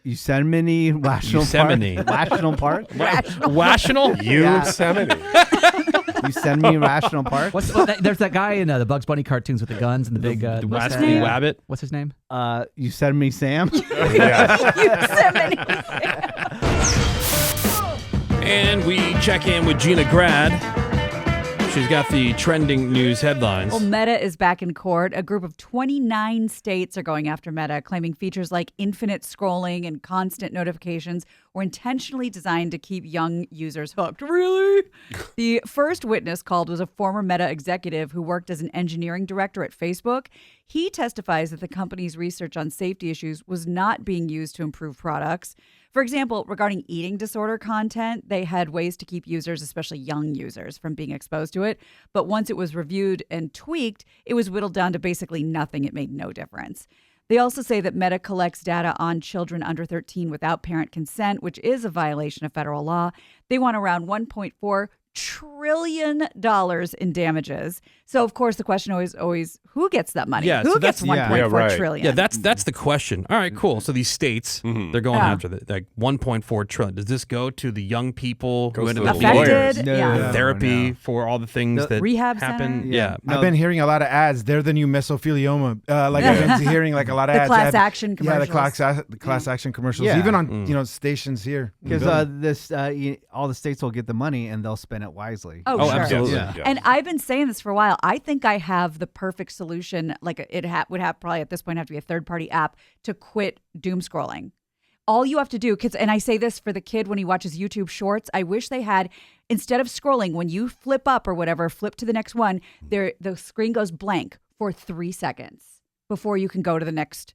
Yosemite National Yosemite. Park. National Park. Rational? Yosemite. Yosemite National Park. There's that guy in the Bugs Bunny cartoons with the guns and the big The mustache. Raspy Wabbit. What's his name? Yosemite Sam. Yeah. And we check in with Gina Grad. She's got the trending news headlines. Well, Meta is back in court. A group of 29 states are going after Meta, claiming features like infinite scrolling and constant notifications were intentionally designed to keep young users hooked. Really? The first witness called was a former Meta executive who worked as an engineering director at Facebook. He testifies that the company's research on safety issues was not being used to improve products. For example, regarding eating disorder content, they had ways to keep users, especially young users, from being exposed to it. But once it was reviewed and tweaked, it was whittled down to basically nothing. It made no difference. They also say that Meta collects data on children under 13 without parent consent, which is a violation of federal law. They want around $1.4 trillion in damages. So, of course, the question always who gets that money? Yeah, who so gets that's- 1.4 yeah, right. trillion? Yeah, that's the question. All right, cool. So these states, they're going after like 1.4 trillion. Does this go to the young people who Goes ended to up the needing lawyers. affected. Yeah. No. therapy for all the things that rehab happen? center. Yeah. No. I've been hearing a lot of ads. They're the new mesothelioma. I've been hearing like a lot of The ads. class action Yeah, the commercials. class action commercials. Yeah. Even on stations here. Because all the states will get the money and they'll spend it wisely. Oh, Oh, sure. absolutely. Yes, yes. And I've been saying this for a while. I think I have the perfect solution. Like would have probably at this point have to be a third-party app to quit doom scrolling. All you have to do, and I say this for the kid when he watches YouTube Shorts, I wish they had, instead of scrolling, when you flip up or whatever, flip to the next one, the screen goes blank for 3 seconds before you can go to the next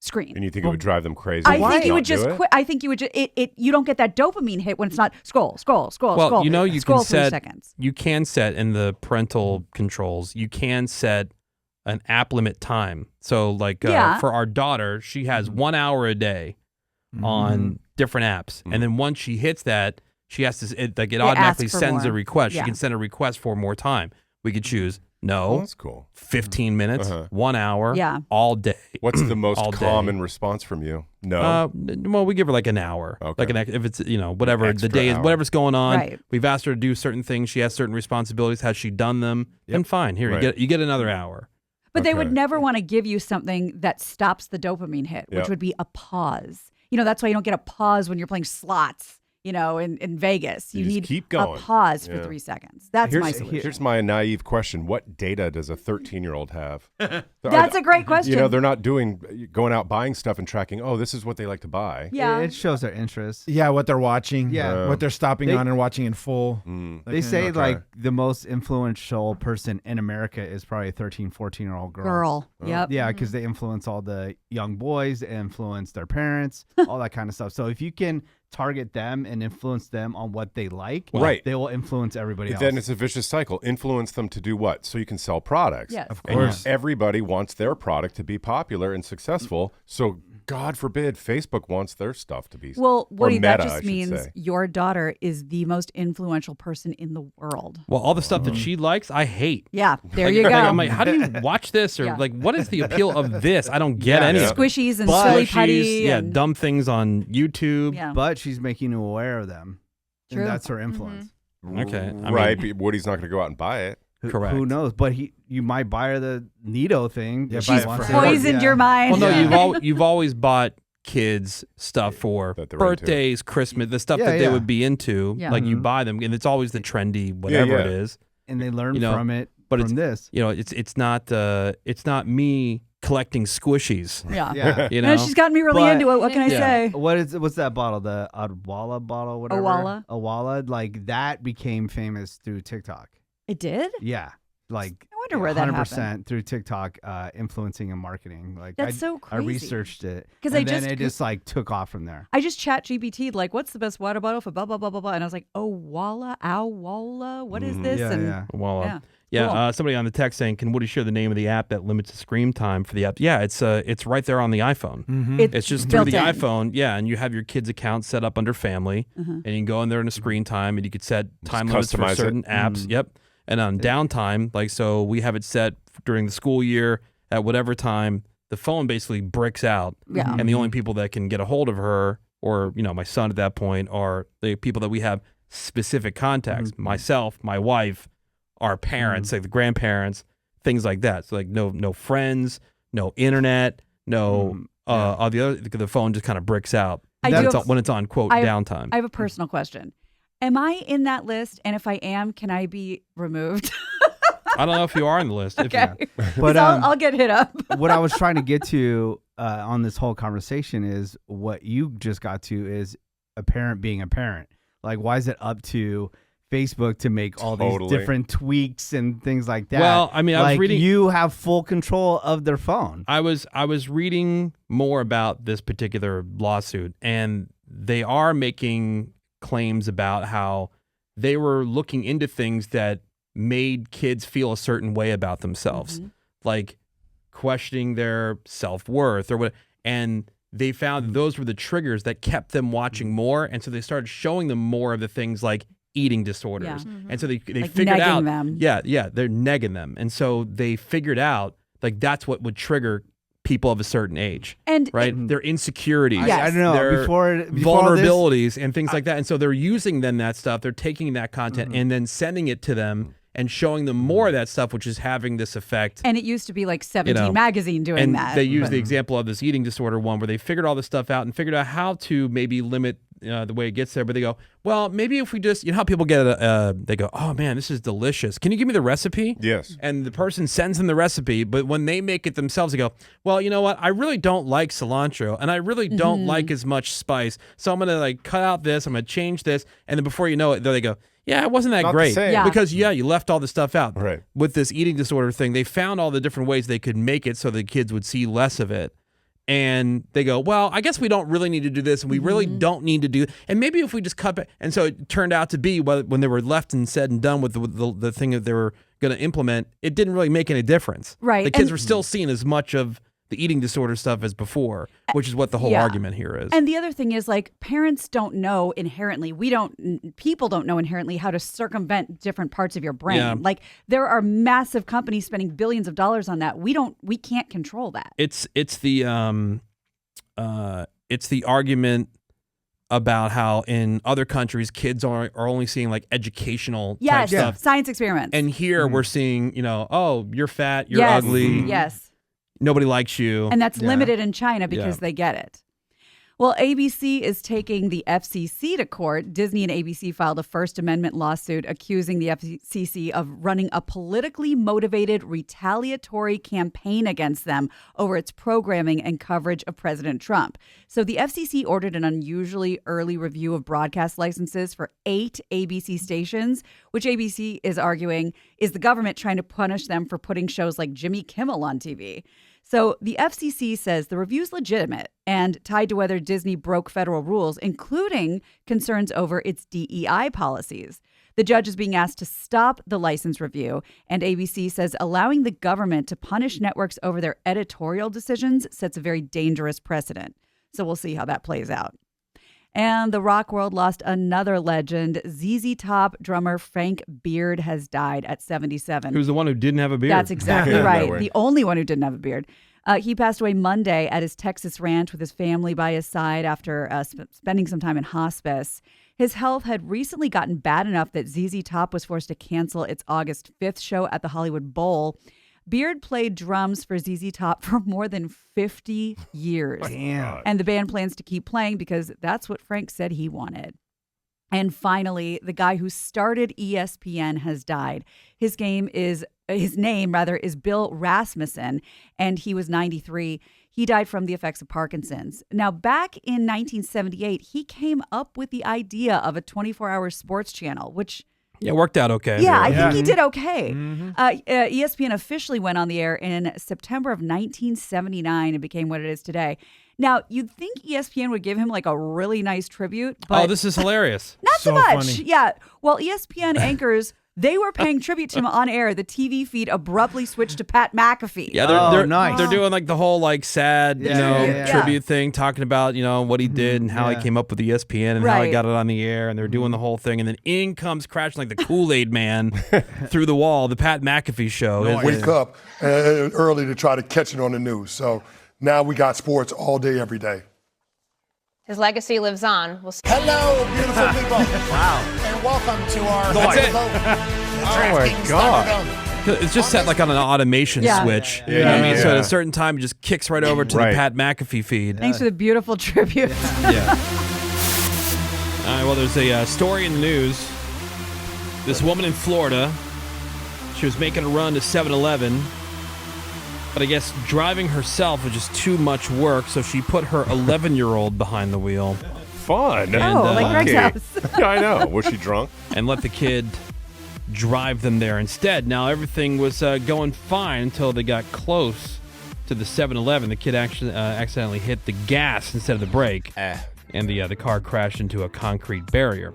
screen. And you think it would drive them crazy? I to think you not would do just it? quit. I think you would just you don't get that dopamine hit when it's not scroll. Well, scroll. you know, you scroll can 3 set seconds. you can set in the parental controls. You can set an app limit time. So, like Yeah. for our daughter, she has 1 hour a day on different apps, and then once she hits that, she has to it automatically asks for sends a more. request. Yeah. She can send a request for more time. We could choose Oh, no, that's cool. 15 minutes, Uh-huh. 1 hour, Yeah. all day. What's the most All day. common response from you? No. Well, we give her like an hour. Okay. Like if it's whatever the extra day is, hour. whatever's going on. Right. We've asked her to do certain things. She has certain responsibilities. Has she done them? Then fine. Here Right. you get another hour. But they Okay. would never want to give you something that stops the dopamine hit, which Yep. would be a pause. That's why you don't get a pause when you're playing slots, in Vegas. You You just need keep going. a pause for Yeah. 3 seconds. That's my solution. Here's my naive question. What data does a 13-year-old have? That's a great question. They're not going out buying stuff and tracking, oh, this is what they like to buy. Yeah. It shows their interest. Yeah, what they're watching. Yeah. What they're stopping They- on and watching in full. They say Okay. like the most influential person in America is probably a 13, 14-year-old girl. Girl. Yep. Yeah, because they influence all the young boys, they influence their parents, all that kind of stuff. So if you can target them and influence them on what they like, Right. they will influence everybody else. Then it's a vicious cycle. Influence them to do what? So you can sell products. Yes. Of And course. everybody wants their product to be popular and successful. So God forbid Facebook wants their stuff to be Well, or Woody, that Meta, I just should means say. your daughter is the most influential person in the world. Well, all the stuff that she likes, I hate. Yeah, there Like, you go. I'm like, how do you watch this? Or Yeah. like, what is the appeal of this? I don't get Yeah. any Yeah. of it. Squishies and But silly Squishies, putty. yeah, and, dumb things on YouTube. Yeah. But she's making you aware of them. True. And that's her influence. Okay, I right. mean- but Woody's not going to go out and buy it. Correct. Who knows? But you might buy her the Nido thing. Yeah, if buy she it wants for it. her. Poisoned Yeah. your mind. Well, no, Yeah. you've always bought kids stuff for That they're into. birthdays, Christmas, the stuff Yeah, that they yeah. would be into. Yeah. Like you Mhm. buy them, and it's always the trendy whatever it yeah. is. And they learn You know, from it. but from this. It's not me collecting squishies. Yeah. Yeah. You No, know, she's gotten me really But- into it. What can I Yeah. say? What's that bottle? The Adwala bottle, whatever. Awala? Like that became famous through TikTok. It did? Yeah. Like I wonder where that 100% happened. through TikTok, influencing and marketing. Like That's I, so I crazy. researched it 'Cause and I then just it just like took off from there. I just chat GPT'd like, what's the best water bottle for blah, blah, blah, blah, blah. And I was like, Awala? What is this? Yeah, and yeah. well, Yeah. Cool. somebody on the text saying, "Can Woody share the name of the app that limits the screen time for the app?" Yeah, it's right there on the iPhone. It's just through built the in. iPhone. Yeah, and you have your kid's account set up under Family, and you can go in there in a screen time, and you could set time limits for customize it. certain apps. Yep, and on downtime, like so, we have it set during the school year at whatever time the phone basically bricks out. Yeah. And the only people that can get a hold of her, or my son at that point, are the people that we have specific contacts. Myself, my wife, our parents, like the grandparents, things like that. So like no friends, no internet, no the phone just kind of bricks out when it's on quote downtime. I have a personal question. Am I in that list? And if I am, can I be removed? I don't know if you are on the list. Okay. But I'll get hit up. what I was trying to get to on this whole conversation is what you just got to is a parent being a parent. Like, why is it up to Facebook to make all these different tweaks and things like that? Well, I mean, I was reading. You have full control of their phone. I was reading more about this particular lawsuit, and they are making claims about how they were looking into things that made kids feel a certain way about themselves, like questioning their self-worth or what. And they found those were the triggers that kept them watching more. And so they started showing them more of the things like eating disorders. Yeah. And so they Like figured negging out, them. yeah, they're negging them. And so they figured out like that's what would trigger people of a certain age, And right? Their insecurities, Yes. I don't know. their Before all this, vulnerabilities and things like that. And so they're using then that stuff, they're taking that content and then sending it to them and showing them more of that stuff, which is having this effect. And it used to be like 17 magazine doing And that. they use the example of this eating disorder one where they figured all this stuff out and figured out how to maybe limit the way it gets there. But they go, well, maybe if we just, how people get they go, oh man, this is delicious. Can you give me the recipe? Yes. And the person sends them the recipe, but when they make it themselves, they go, well, you know what? I really don't like cilantro and I really don't like as much spice. So I'm going to like cut out this. I'm going to change this. And then before you know it, they go, yeah, it wasn't that Not the great. same. Yeah. Because, you left all the stuff out. Right. With this eating disorder thing, they found all the different ways they could make it so the kids would see less of it. And they go, well, I guess we don't really need to do this, and we really don't need to do. And maybe if we just cut back. And so it turned out to be when they were left and said and done with the thing that they were going to implement, it didn't really make any difference. Right. The kids And- were still seeing as much of the eating disorder stuff as before, which is what the whole Yeah. argument here is. And the other thing is, like, parents don't know inherently. People don't know inherently how to circumvent different parts of your brain. Yeah. Like, there are massive companies spending billions of dollars on that. We can't control that. It's the argument about how in other countries kids are only seeing like educational type Yes, stuff. science experiments. And here we're seeing, oh, you're fat, you're yes, ugly, yes. nobody likes you. And that's limited in China because they get it. Well, ABC is taking the FCC to court. Disney and ABC filed a First Amendment lawsuit accusing the FCC of running a politically motivated retaliatory campaign against them over its programming and coverage of President Trump. So the FCC ordered an unusually early review of broadcast licenses for 8 ABC stations, which ABC is arguing is the government trying to punish them for putting shows like Jimmy Kimmel on TV. So the FCC says the review's legitimate and tied to whether Disney broke federal rules, including concerns over its DEI policies. The judge is being asked to stop the license review, and ABC says allowing the government to punish networks over their editorial decisions sets a very dangerous precedent. So we'll see how that plays out. And the rock world lost another legend. ZZ Top drummer Frank Beard has died at 77. Who's the one who didn't have a beard? That's exactly No right. way. The only one who didn't have a beard. He passed away Monday at his Texas ranch with his family by his side after spending some time in hospice. His health had recently gotten bad enough that ZZ Top was forced to cancel its August 5th show at the Hollywood Bowl. Beard played drums for ZZ Top for more than 50 years. Damn. And the band plans to keep playing because that's what Frank said he wanted. And finally, the guy who started ESPN has died. His name is Bill Rasmussen, and he was 93. He died from the effects of Parkinson's. Now, back in 1978, he came up with the idea of a 24-hour sports channel, which Yeah, it worked out okay. yeah, I think he did okay. ESPN officially went on the air in September of 1979 and became what it is today. Now, you'd think ESPN would give him like a really nice tribute, but Oh, this is hilarious. not so So much. funny. Yeah. Well, ESPN anchors, they were paying tribute to him on air. The TV feed abruptly switched to Pat McAfee. Yeah, Oh, they're nice. They're doing like the whole like sad, Yeah. tribute thing, talking about, what he did and how he Yeah. came up with ESPN and how he Right. got it on the air, and they're doing the whole thing, and then in comes crashing like the Kool-Aid man through the wall, the Pat McAfee show. Wake up early to try to catch it on the news. So Now we got sports all day, every day. His legacy lives on. We'll see. Hello, beautiful people. Wow. And welcome to our That's it. Oh my God. It's just set like on an automation switch. You know what I mean? So at a certain time, it just kicks right over to the Pat McAfee feed. Thanks for the beautiful tribute. Yeah. All right, well, there's a story in the news. This woman in Florida, she was making a run to 7-Eleven, but I guess driving herself was just too much work, so she put her 11-year-old behind the wheel. Fun. And, like Greg's house. Yeah, I know. Was she drunk? And let the kid drive them there instead. Now, everything was going fine until they got close to the 7-Eleven. The kid actually accidentally hit the gas instead of the brake, and the car crashed into a concrete barrier.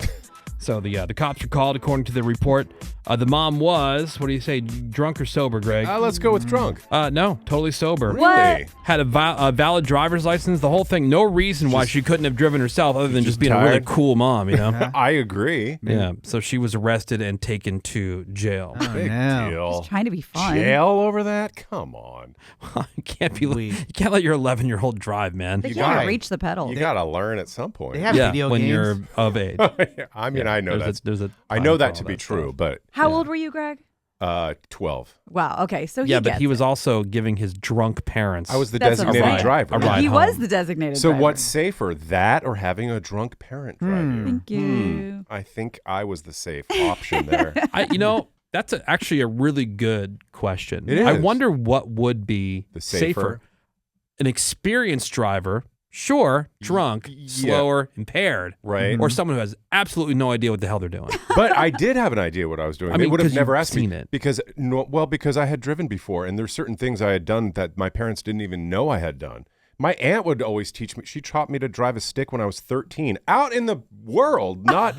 So the cops were called, according to the report. The mom was, what do you say, drunk or sober, Greg? Let's go with drunk. No, totally sober. Really? Had a valid driver's license, the whole thing. No reason why she couldn't have driven herself other than just being a really cool mom, you know? I agree. Yeah, so she was arrested and taken to jail. Big deal. Just trying to be fun. Jail over that? Come on. You can't let your 11-year-old drive, man. They can't reach the pedal. You got to learn at some point. They have video when games. you're of age. I mean, I know that. I time know for that all to be that true, stuff. but How old were you, Greg? 12. Wow. Okay. So he Yeah, but gets he was it. also giving his drunk parents. I was the That's what I'm designated saying. driver. A ride He home. was the designated So driver. what's safer, that or having a drunk parent drive you? Thank you. I think I was the safe option there. That's actually a really good question. It I is. wonder what would be The safer. An experienced driver, sure, drunk, slower, impaired, Right. or someone who has absolutely no idea what the hell they're doing. But I did have an idea what I was doing. I They mean, would have 'cause never you've asked me seen it. because I had driven before, and there's certain things I had done that my parents didn't even know I had done. My aunt would always teach me. She taught me to drive a stick when I was 13, out in the world, not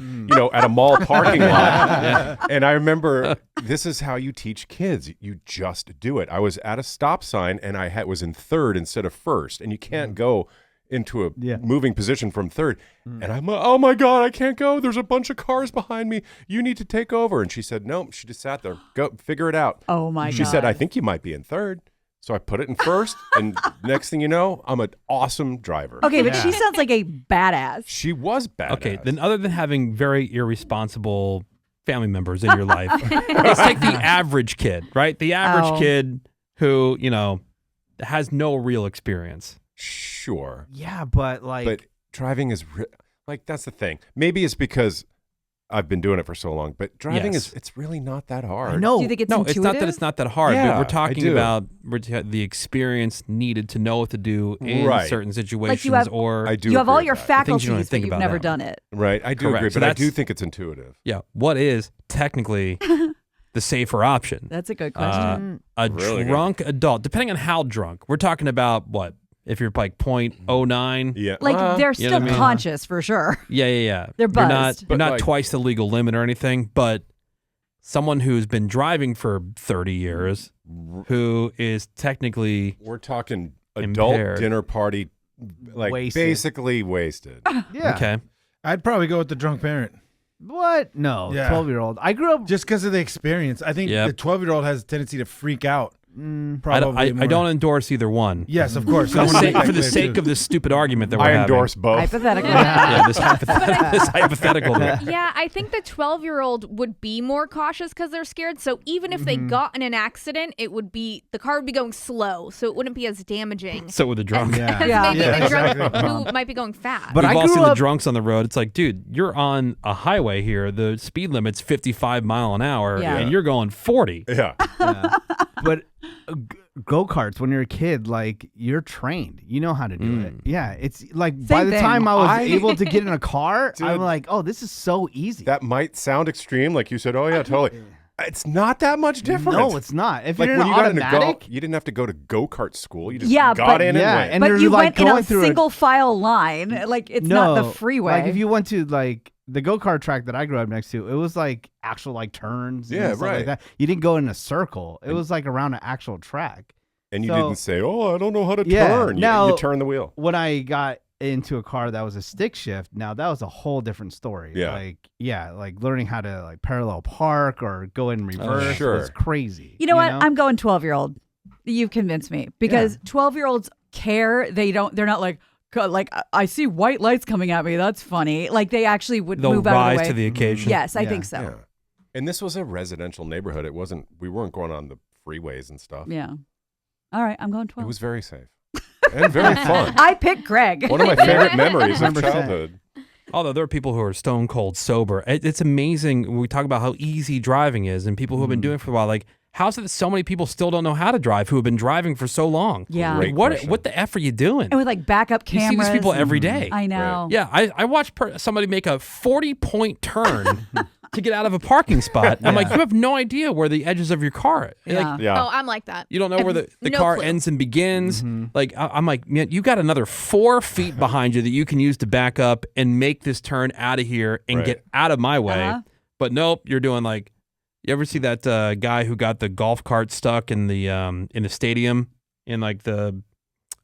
at a mall parking lot. And I remember this is how you teach kids. You just do it. I was at a stop sign and was in third instead of first, and you can't go into a moving position from third. And I'm like, oh my God, I can't go. There's a bunch of cars behind me. You need to take over. And she said, no. She just sat there. Go figure it out. Oh my God. She said, I think you might be in third. So I put it in first, and next thing you know, I'm an awesome driver. Okay, but she sounds like a badass. She was badass. Okay, then other than having very irresponsible family members in your life, let's take the average kid, right? The average kid who, has no real experience. Sure. Yeah, but driving is that's the thing. Maybe it's because I've been doing it for so long, but driving it's really not that hard. I know. Do you think it's No, intuitive? it's not that it's not that hard, Yeah, but we're I talking do. about the experience needed to know what to do in Right. certain situations. Like you have- or I do You have agree all with your that. Things you don't even faculties, but think you've about never now. done it. Right, I do Correct. agree, So but I that's- do think it's intuitive. Yeah, what is technically the safer option? That's a good question. A Really good. drunk adult, depending on how drunk. We're talking about what? If you're like 0.09? Yeah. Like they're you still know what I mean? conscious for sure. Yeah. They're You're not, buzzed. you're not But, twice the legal limit or anything, but someone who's been driving for 30 years, who is technically We're talking adult Impaired. dinner party, like Wasted. basically wasted. yeah. okay. I'd probably go with the drunk parent. What? No, Yeah. 12-year-old. I grew up. Just because of the experience. I think Yep. the 12-year-old has a tendency to freak out. I Probably more. don't endorse either one. Yes, of course. For the sake of this stupid argument that we're I having. endorse both. Hypothetically. Yeah, this hypothetical. Yeah, I think the 12-year-old would be more cautious because they're scared. So even if they got in an accident, the car would be going slow, so it wouldn't be as damaging. So with the drunk. As Yeah. maybe the drunk exactly. who might be going fast. But We've I all grew seen the up- drunks on the road. It's like, dude, you're on a highway here. The speed limit's 55 mile an hour, Yeah. and you're going 40. Yeah. But go-karts, when you're a kid, like, you're trained. You know how to do it. Yeah, it's like by the thing. time I was able to get in a car, Dude. I'm like, oh, this is so easy. That might sound extreme, like you said. Oh yeah, totally. It's not that much different. No, it's not. If like you're when in you an got into automatic, you didn't have to go to go-kart school. You just Yeah, got but- in yeah, and went. and But they're you like went in going a through single file line. Like it's no, not the freeway. Like if you went to like the go-kart track that I grew up next to, it was like actual like turns. Yeah, and stuff right. Like that. You didn't go in a circle. It was like around an actual track. And you So- didn't say, "Oh, I don't know how to Yeah, turn." You, now- you turn the wheel. When I got into a car that was a stick shift, now that was a whole different story. Yeah. Like learning how to like parallel park or go in reverse sure. was crazy. You know what? I'm going 12-year-old. You've convinced me because 12-year-olds care. They're not like I see white lights coming at me. That's funny. Like they actually would They'll move out of rise the way. to the occasion. Yes, I think so. Yeah. And this was a residential neighborhood. We weren't going on the freeways and stuff. Yeah. All right, I'm going 12. It was very safe and very fun. I picked Greg. One of my favorite memories of 100%. childhood. Although there are people who are stone cold sober. It's amazing when we talk about how easy driving is and people who have been doing it for a while. Like, how's it that so many people still don't know how to drive who have been driving for so long? Yeah. Great What question. the F are you doing? And with like backup You cameras. see these people every day. I know. Yeah, I watched somebody make a 40-point turn to get out of a parking spot. I'm like, you have no idea where the edges of your car are. Yeah. Like, Yeah. Oh, I'm like that. you don't know where the No car clue. ends and begins. Like, I'm like, man, you got another 4 feet behind you that you can use to back up and make this turn out of here and Right. get out of my way. Uh-huh. But nope, you're doing like, you ever see that guy who got the golf cart stuck in the stadium in like the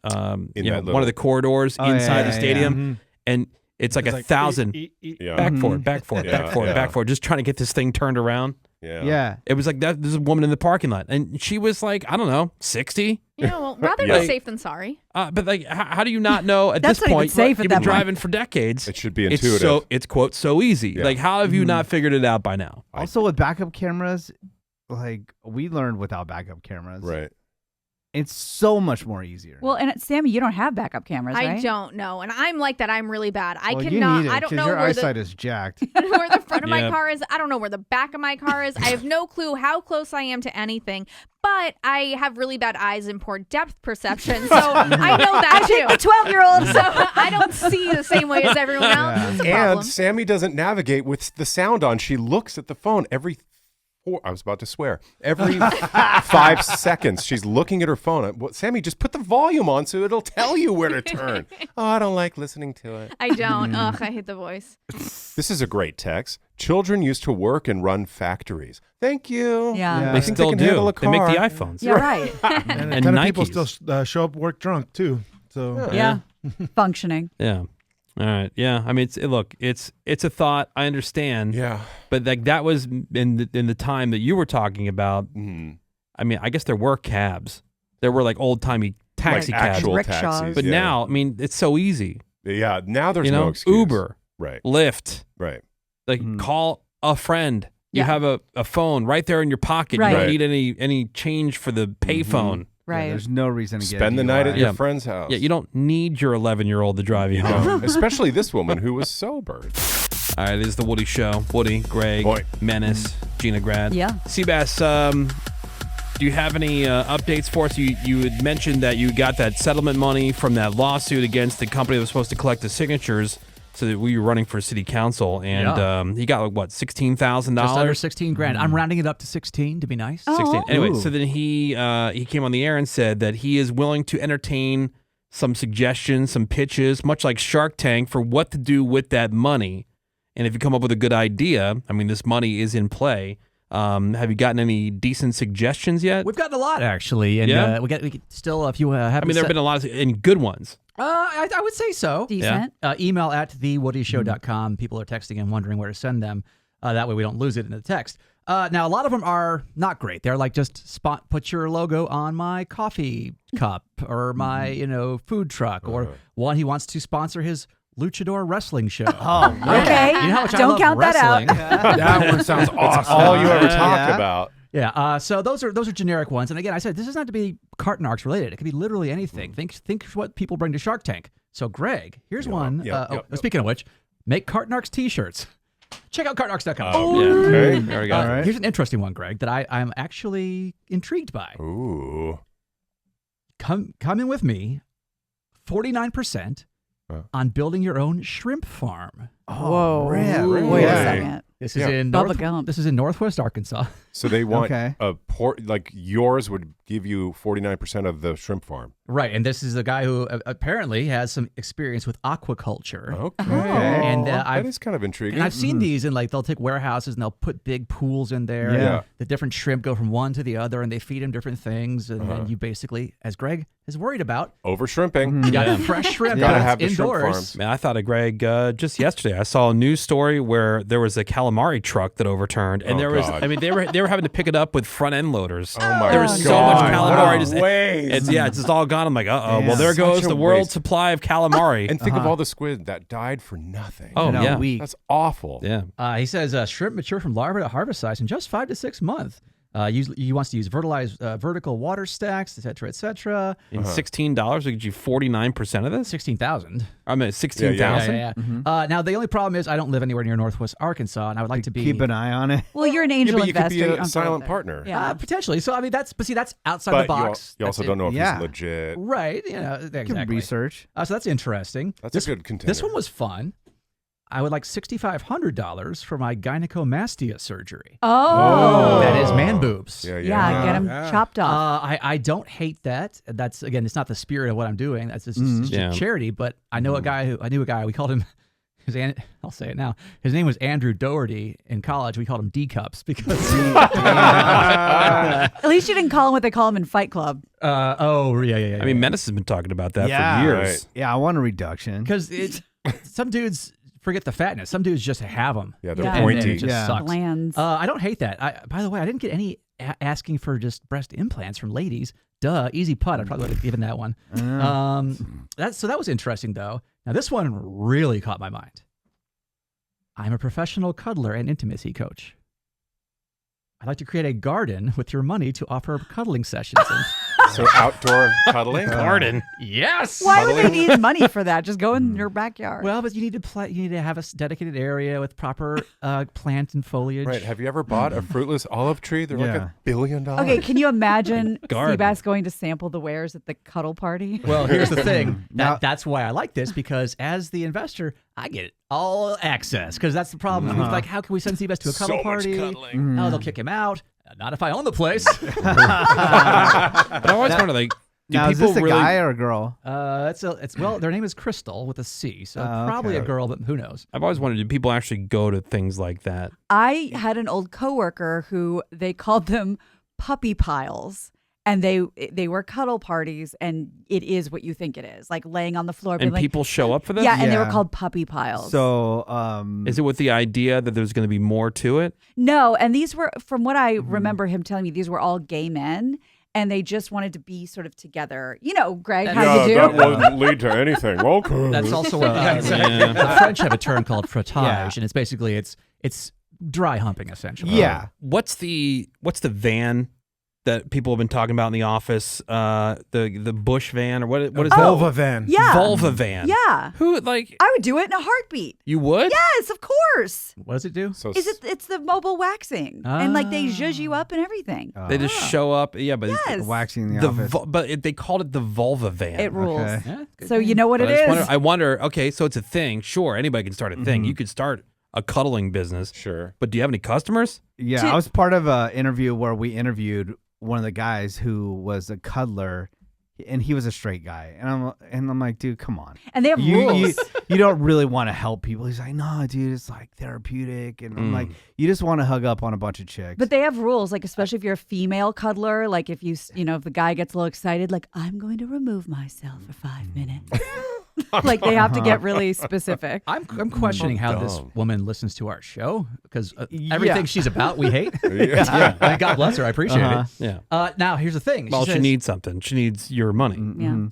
In you know, that one little- of the corridors inside the stadium, Mm-hmm. and it's like 1,000 Yeah. back forward, back forward, Yeah, back forward, yeah. back forward, just trying to get this thing turned around. Yeah. Yeah. It was like that. There's a woman in the parking lot, and she was like, I don't know, 60. Yeah, well, rather Yeah. be safe than sorry. But like, how do you not know at That's this not even point? safe at You've that been point. driving for decades. It should be It's intuitive. it's quote so easy. Yeah. Like, how have you not figured it out by now? Also, with backup cameras, like we learned without backup cameras, Right. it's so much more easier. Well, and Sammy, you don't have backup cameras, right? I don't know, and I'm like that. I'm really bad. I Well, you cannot. need it, I don't 'cause know your where eyesight the is jacked. where the front of my Yeah. car is. I don't know where the back of my car is. I have no clue how close I am to anything. But I have really bad eyes and poor depth perception, so I know that too. The 12-year-old. So I don't see the same way as everyone else. Yeah. It's a problem. And Sammy doesn't navigate with the sound on. She looks at the phone I was about to swear. Every 5 seconds, she's looking at her phone. Well, Sammy, just put the volume on so it'll tell you where to turn. Oh, I don't like listening to it. I don't. Ugh, I hate the voice. This is a great text. Children used to work and run factories. Thank you. Yeah. Yeah. I They think still can handle do. a They make the car. iPhones. Yeah, right. And a And ton of people Nikes. still show up work drunk too. So Yeah. Functioning. Yeah. All right. Yeah. I mean, it's a thought. I understand. Yeah. But like that was in the time that you were talking about. Mhm. I mean, I guess there were cabs. There were like old timey taxi Like cabs. actual Rickshaws. taxis. But yeah. now, I mean, it's so easy. Yeah. Now there's you know, no excuse. Uber, Right. Lyft, Right. like call a friend. You Yeah. have a phone right there in your pocket. Right. You don't Right. need any change for the payphone. Yeah, Right. there's no reason to get Spend a the night at DUI. your Yeah. friend's house. Yeah, you don't need your 11-year-old to drive you home. Especially this woman who was sober. All right, this is the Woody Show. Woody, Greg, Boy. Menace, Gina Grad. Yeah. Seabass, do you have any updates for us? You had mentioned that you got that settlement money from that lawsuit against the company that was supposed to collect the signatures so that we were running for city council. And he got, like, what, $16,000? Just under 16 grand. I'm rounding it up to 16 to be nice. 16. Anyway, Ooh. so then he came on the air and said that he is willing to entertain some suggestions, some pitches, much like Shark Tank, for what to do with that money. And if you come up with a good idea, I mean, this money is in play. Have you gotten any decent suggestions yet? We've gotten a lot actually, and Yeah? we could still, if you have. I mean, there have been a lot of and good ones. I would say so. Decent. Email at thewoodyshow.com. People are texting and wondering where to send them. That way we don't lose it in the text. Now, a lot of them are not great. They're like just put your logo on my coffee cup or my food truck, or one he wants to sponsor his luchador wrestling show. Oh, man. Okay. You know how much I Don't love count that out. wrestling. that one sounds awesome. All you ever talk Yeah. about. Yeah, so those are generic ones. And again, I said this is not to be Carton-Arcs related. It could be literally anything. Think what people bring to Shark Tank. So Greg, here's one. Speaking of which, make Carton-Arcs t-shirts. Check out cartonarcs.com. Okay. There we go. All right. Here's an interesting one, Greg, that I'm actually intrigued by. Ooh. Come in with me. 49% on building your own shrimp farm. Whoa. really? Wait a Yeah. second. This is Yeah. in Bubba Gump. This is in Northwest Arkansas. So they want Okay. a port, like yours would give you 49% of the shrimp farm. Right, and this is a guy who apparently has some experience with aquaculture. Okay. And that is kind of intriguing. And I've seen these, and like they'll take warehouses and they'll put big pools in there. Yeah. And the different shrimp go from one to the other, and they feed them different things. And then you basically, as Greg is worried about, Over shrimping. you got fresh shrimp Gotta that's have the shrimp indoors. farms. Man, I thought of Greg just yesterday. I saw a news story where there was a calamari truck that overturned, and Oh, there was, God. I mean, they were having to pick it up with front end loaders. Oh my There was God. so much much God. calamari. What a waste. It's just all gone. I'm like, uh-oh. Yeah. Well, there Such goes a the world waste. supply of calamari. And think of all the squid that died for nothing. Oh, In a yeah. week. That's awful. Yeah. He says shrimp mature from larva to harvest size in just 5 to 6 months. He wants to use vertical water stacks, et cetera, et cetera. In $16, we get you 49% of this? 16,000. I mean, 16,000? Yeah. Now, the only problem is I don't live anywhere near Northwest Arkansas, and I would like to be. Keep an eye on it. Well, you're an angel but you could investor. be You a don't have to live silent there. partner. Yeah. Potentially. So, I mean, that's outside But the box. you also That's don't it. know if Yeah. he's legit. Right. Exactly. Research. So that's interesting. That's a good contender. This one was fun. I would like $6,500 for my gynecomastia surgery. Oh. That is man boobs. Yeah, get them chopped off. I don't hate that. That's again, it's not the spirit of what I'm doing. That's just Yeah. a charity. But I know I knew a guy. We called him. I'll say it now. His name was Andrew Doherty. In college, we called him D Cups because. At least you didn't call him what they call him in Fight Club. Yeah. I mean, Menace has been talking about that Yeah. for years. Right. Yeah, I want a reduction. because some dudes forget the fatness. Some dudes just have them. Yeah, they're Yeah. And pointy. it just Yeah. sucks. Glands. I don't hate that. By the way, I didn't get any asking for just breast implants from ladies. Duh, easy putt. I probably would have given that one. That was interesting though. Now this one really caught my mind. I'm a professional cuddler and intimacy coach. I'd like to create a garden with your money to offer cuddling sessions. So outdoor cuddling? Garden. Yes. Why would they need money for that? Just go in your backyard. Well, but you need to have a dedicated area with proper plant and foliage. Right. Have you ever bought a fruitless olive tree? They're like Yeah. $1 billion. Okay, can you imagine Garden. Seabass going to sample the wares at the cuddle party? Well, here's the thing. Now- That's why I like this, because as the investor, I get all access. Because that's the problem. With, like, how can we send Seabass to a cuddle So much party? cuddling. Oh, they'll kick him out. Not if I own the place. But I always wonder, like, do Now, is people this a really? guy or a girl? Their name is Crystal with a C, so probably okay. a girl, but who knows? I've always wondered, do people actually go to things like that? I had an old coworker who they called them puppy piles. And they were cuddle parties, and it is what you think it is, like laying on the floor. being And like, people show up for this? yeah, and they were Yeah. called puppy piles. So, Is it with the idea that there's going to be more to it? No, and these were, from what I remember him telling me, these were all gay men, and they just wanted to be sort of together. You know, Greg, how you do? that wouldn't lead to anything. Welcome. That's also what Yeah. the French have a term called frottage, Yeah. and it's basically it's dry humping essentially. yeah. What's the van that people have been talking about in the office? The Bush van, or what is that? Vulva van. Yeah. Vulva van. Yeah. Who, like, I would do it in a heartbeat. you would? Yes, of course. What does it do? So It's the mobile waxing, and like they zhuzh you up and everything. They just show up. Yeah, but Yes. Waxing the office. they called it the vulva van. It rules. Okay. Yeah, good So you know what But it is. I wonder, okay, so it's a thing. Sure, anybody can start a thing. You could start a cuddling business. Sure. But do you have any customers? Yeah, To- I was part of an interview where we interviewed one of the guys who was a cuddler, and he was a straight guy, and I'm like, dude, come on. And they have You rules. you don't really want to help people. He's like, no, dude, it's like therapeutic, and I'm like, you just want to hug up on a bunch of chicks. But they have rules, like especially if you're a female cuddler, like if if the guy gets a little excited, like I'm going to remove myself for 5 minutes. Like they have to get really specific. I'm questioning how this dumb. woman listens to our show, because everything she's about we hate. Yeah. And God bless her, I appreciate Yeah. it. Now here's the thing. Well, she says- needs something. She needs your money. Yeah.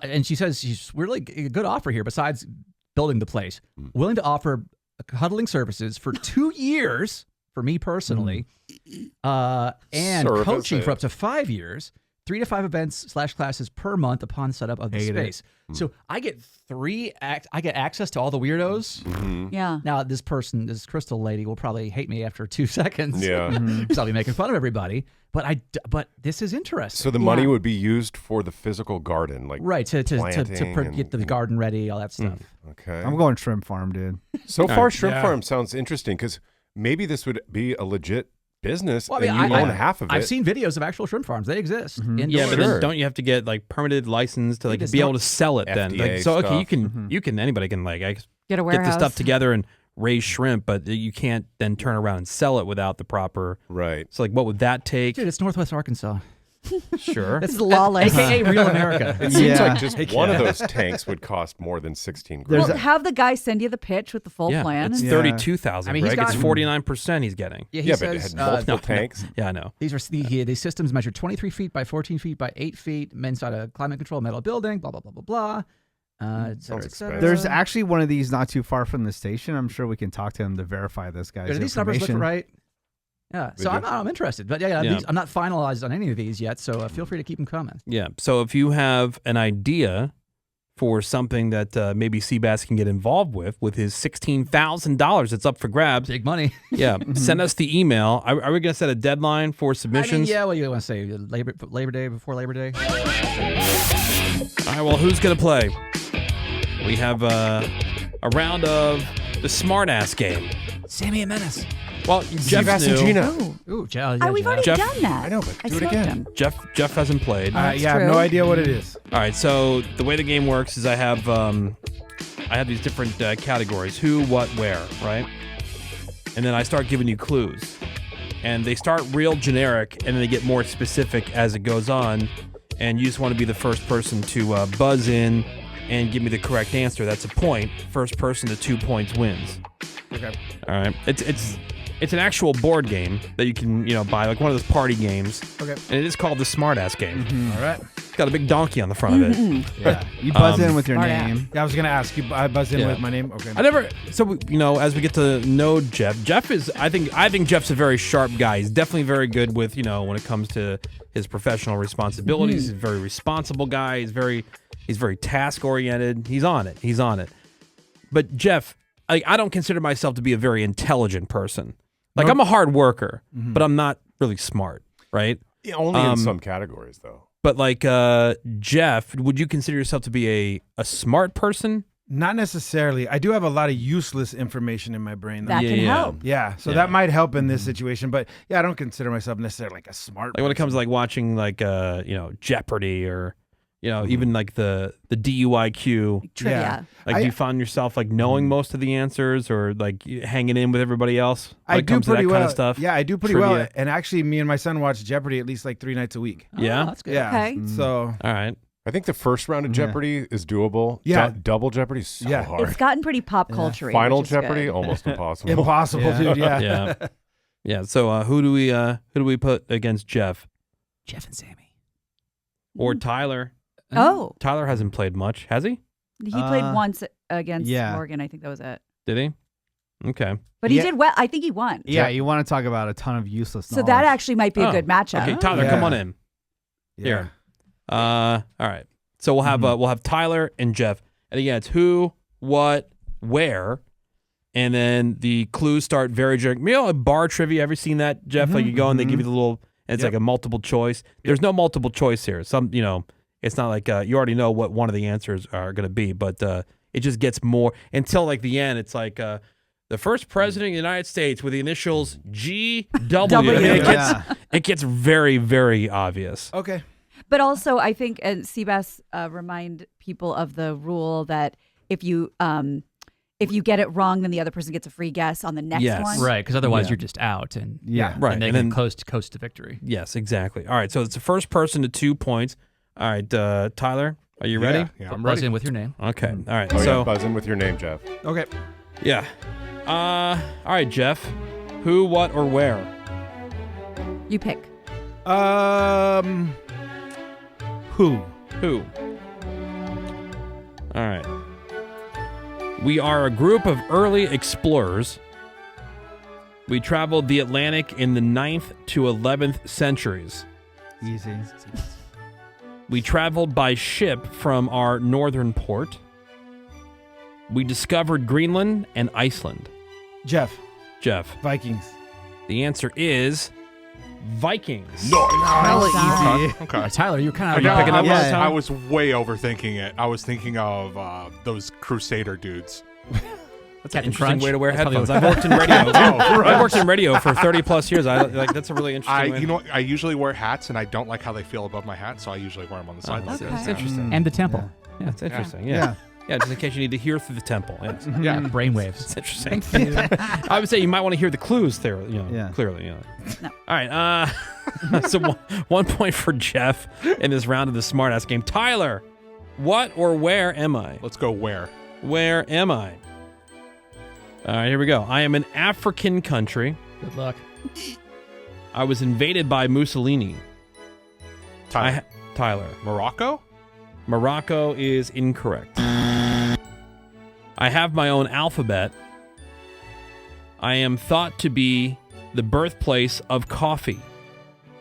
and she says she's really a good offer here. Besides building the place, willing to offer cuddling services for 2 years for me personally, and coaching for up to 5 years. 3 to 5 events / classes per month upon setup of the space. So I get I get access to all the weirdos. Yeah. Now this Crystal lady will probably hate me after 2 seconds. Yeah. Because I'll be making fun of everybody. But this is interesting. So the money would be used for the physical garden, like Right, to planting get the and- garden ready, all that stuff. Okay. I'm going shrimp farm, dude. So far, shrimp farm sounds interesting because maybe this would be a legit business, Well, I mean, and you I- own half of it. I've seen videos of actual shrimp farms. They exist. Yeah, indoors. but then Sure. don't you have to get like permitted license to like just be able don't- to sell it then? FDA Like, so okay, stuff. you can anybody can like Get a get warehouse. the stuff together and raise shrimp, but you can't then turn around and sell it without the proper. Right. So like, what would that take? Dude, it's Northwest Arkansas. Sure. This is lawless. AKA Real America. It seems Yeah. like just one of those tanks would cost more than 16 grand. Well, have the guy send you the pitch with the full plan. It's and- 32,000. I mean, he's Greg. It's got- 49% he's getting. Yeah, he Yeah, but it says, had multiple tanks. Yeah, I know. these systems measure 23 feet by 14 feet by 8 feet inside a climate-controlled metal building, blah, blah, blah, blah, blah. Et cetera, Sounds et cetera. There's actually one of these not too far from the station. I'm sure we can talk to him to verify this guy's Do these numbers look information. right? Yeah, They so do. I'm interested. But yeah. Yeah. These, I'm not finalized on any of these yet, so feel free to keep them coming. Yeah. So if you have an idea for something that maybe Seabass can get involved with his $16,000 that's up for grabs, Big money. yeah, send us the email. Are we going to set a deadline for submissions? I mean, yeah, what do you want to say? Labor Day, before Labor Day? All right, well, who's going to play? We have a round of the Smartass game. Sammy and Menace. Well, Jeff Seabass and knew. Gina. Ooh. Ooh, We've already Jeff- done that. I know, but I do it smoked again. him. Jeff hasn't played. That's Yeah, I have true. no idea what it is. All right, so the way the game works is I have these different categories: who, what, where, right? And then I start giving you clues, and they start real generic, and then they get more specific as it goes on. And you just want to be the first person to buzz in and give me the correct answer. That's a point. First person to 2 points wins. Okay. All right, it's an actual board game that you can buy, like one of those party games. Okay. And it is called the Smartass game. All right. It's got a big donkey on the front of it. Yeah, you buzz in with your Smart name. Yeah, I was gonna ask you. I buzzed in Yeah. with my name. Okay. I never. So as we get to know Jeff, Jeff is. I think Jeff's a very sharp guy. He's definitely very good with when it comes to his professional responsibilities. He's a very responsible guy. He's very task oriented. He's on it. But Jeff, I don't consider myself to be a very intelligent person. Like I'm a hard worker, but I'm not really smart, right? Yeah, only in some categories, though. But like Jeff, would you consider yourself to be a smart person? Not necessarily. I do have a lot of useless information in my brain. Though. That can Yeah. help. Yeah, so Yeah. that might help in this situation. But yeah, I don't consider myself necessarily like a smart. Like when it comes to like watching like Jeopardy or even like the DUIQ. Trivia. Like, do you find yourself like knowing most of the answers, or like hanging in with everybody else when I it do comes to pretty that well. kind of stuff? Yeah, I do pretty Trivia. well. And actually, me and my son watch Jeopardy at least like 3 nights a week. Yeah? Oh, that's good. Yeah. Okay. So All right. I think the first round of Jeopardy is doable. Yeah. Double Jeopardy is so Yeah. hard. It's gotten pretty pop culture. Final Jeopardy, almost impossible. impossible, Yeah. dude. Yeah. Yeah. Yeah. So who do we put against Jeff Jeff and Sammy. or Tyler? Oh, Tyler hasn't played much, has he? he played Uh, once against yeah. Morgan. I think that was it. Did he? Okay. But he Yeah. did well. I think he won. Yeah, you want to talk about a ton of useless So knowledge. that actually might be a Oh, good matchup. Okay, Tyler, Yeah. come on in. Yeah. Here. All right. So we'll have Tyler and Jeff, and again, it's who, what, where, and then the clues start very generic. Bar trivia. Ever seen that, Jeff? Like you go and they give you the little. And it's like a multiple choice. There's no multiple choice here. It's not like you already know what one of the answers are going to be, but it just gets more until like the end. It's like the first president of the United States with the initials GW. I mean, it gets very, very obvious. Okay. But also, I think Seabass remind people of the rule that if you get it wrong, then the other person gets a free guess on the next Yes. one. Right, because otherwise Yeah. you're just out. And Yeah. Right. And they And can then coast to victory. yes, exactly. All right. So it's the first person to 2 points. All right, Tyler, are you ready? Yeah, I'm Buzz ready. in with your name. Okay. All right. Oh, so yeah, buzz in with your name, Jeff. Okay. yeah. All right, Jeff. Who, what, or where? You pick. Who? Who? All right. We are a group of early explorers. We traveled the Atlantic in the 9th to 11th centuries. Easy. We traveled by ship from our northern port. We discovered Greenland and Iceland. Jeff. Jeff, Vikings. the answer is Vikings. Hella easy. Okay. Tyler, you're kind I, of know, picking up I, on was, it, Tom? I was way overthinking it. I was thinking of those Crusader dudes. That's an Captain interesting Crunch. way to wear That's headphones. probably I've worked in radio. Oh, I've worked in radio for 30 plus years. That's a really interesting way. You know what? I usually wear hats, and I don't like how they feel above my hat, so I usually wear them on the side. that's, like that's this. interesting. and the temple. Yeah, that's interesting. Yeah. Yeah, just in case you need to hear through the temple. Yes. Yeah. Brainwaves. It's interesting. I would say you might want to hear the clues there, clearly. No. All right. So 1 point for Jeff in this round of the smartass game. Tyler, what or where am I? Let's go where? Where am I? All right, here we go. I am an African country. Good luck. I was invaded by Mussolini. Tyler. Morocco? Morocco is incorrect. I have my own alphabet. I am thought to be the birthplace of coffee.